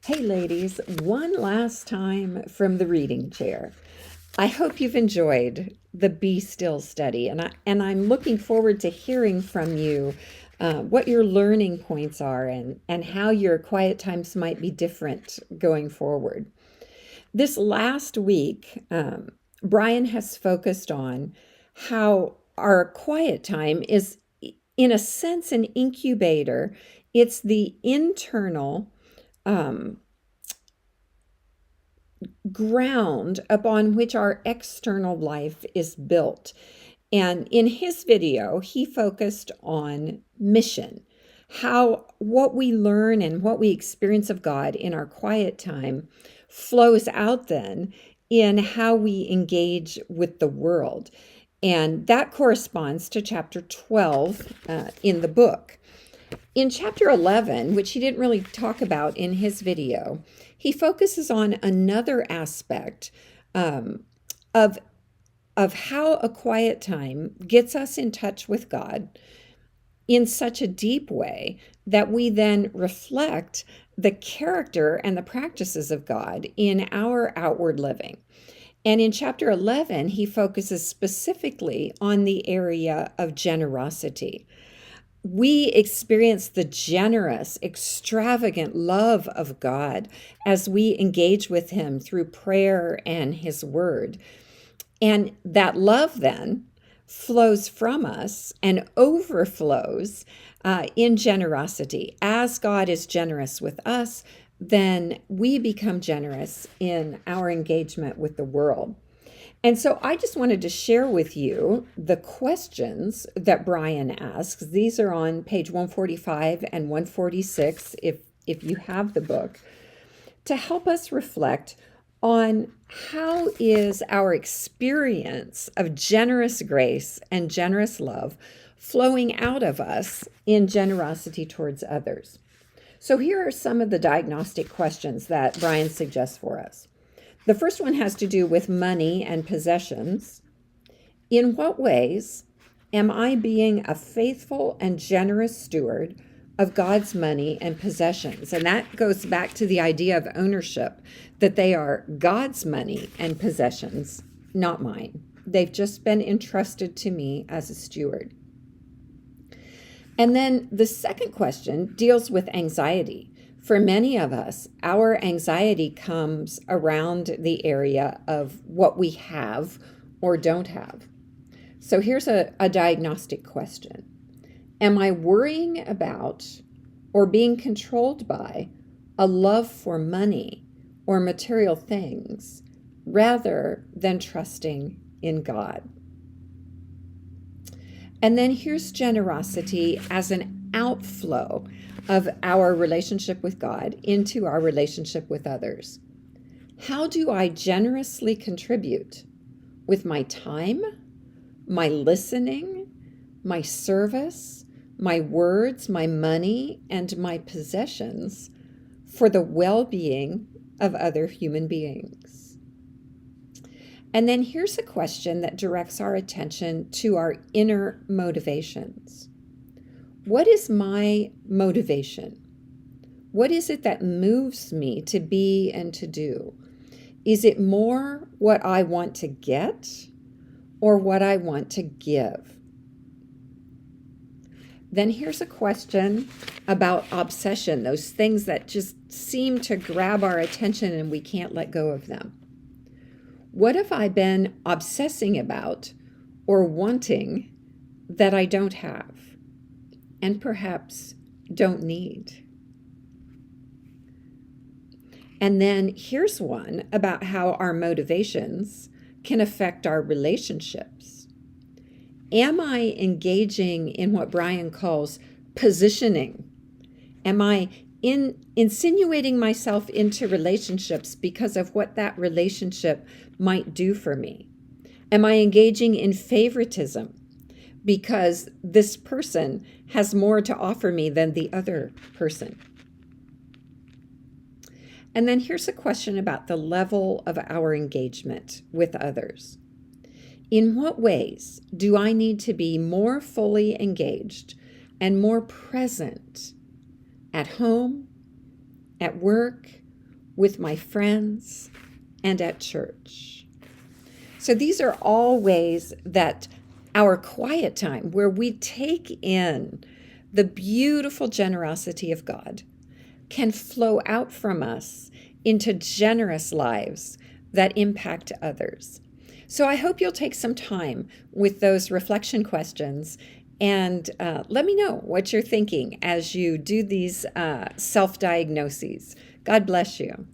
Hey, ladies, one last time from the reading chair. I hope you've enjoyed the Be Still study, and I'm looking forward to hearing from you what your learning points are and how your quiet times might be different going forward. This last week, Brian has focused on how our quiet time is, in a sense, an incubator. It's the internal um, ground upon which our external life is built. And in his video, he focused on mission, how what we learn and what we experience of God in our quiet time flows out then in how we engage with the world. And that corresponds to chapter 12 in the book. In chapter 11, which he didn't really talk about in his video, he focuses on another aspect of, of how a quiet time gets us in touch with God in such a deep way that we then reflect the character and the practices of God in our outward living. And in chapter 11, he focuses specifically on the area of generosity. We experience the generous, extravagant love of God as we engage with Him through prayer and His Word. And that love then flows from us and overflows in generosity. As God is generous with us, then we become generous in our engagement with the world. And so I just wanted to share with you the questions that Brian asks. These are on page 145 and 146 if you have the book, to help us reflect on how is our experience of generous grace and generous love flowing out of us in generosity towards others. So here are some of the diagnostic questions that Brian suggests for us. The first one has to do with money and possessions. In what ways am I being a faithful and generous steward of God's money and possessions? And that goes back to the idea of ownership, that they are God's money and possessions, not mine. They've just been entrusted to me as a steward. And then the second question deals with anxiety. For many of us, our anxiety comes around the area of what we have or don't have. So here's a diagnostic question. Am I worrying about or being controlled by a love for money or material things rather than trusting in God? And then here's generosity as an outflow of our relationship with God into our relationship with others. How do I generously contribute with my time, my listening, my service, my words, my money, and my possessions for the well-being of other human beings? And then here's a question that directs our attention to our inner motivations. What is my motivation? What is it that moves me to be and to do? Is it more what I want to get or what I want to give? Then here's a question about obsession, those things that just seem to grab our attention and we can't let go of them. What have I been obsessing about or wanting that I don't have and perhaps don't need? And then here's one about how our motivations can affect our relationships. Am I engaging in what Brian calls positioning? Am I insinuating myself into relationships because of what that relationship might do for me? Am I engaging in favoritism because this person has more to offer me than the other person? And then here's a question about the level of our engagement with others. In what ways do I need to be more fully engaged and more present at home, at work, with my friends, and at church. So these are all ways that our quiet time, where we take in the beautiful generosity of God, can flow out from us into generous lives that impact others. So I hope you'll take some time with those reflection questions and let me know what you're thinking as you do these self-diagnoses. God bless you.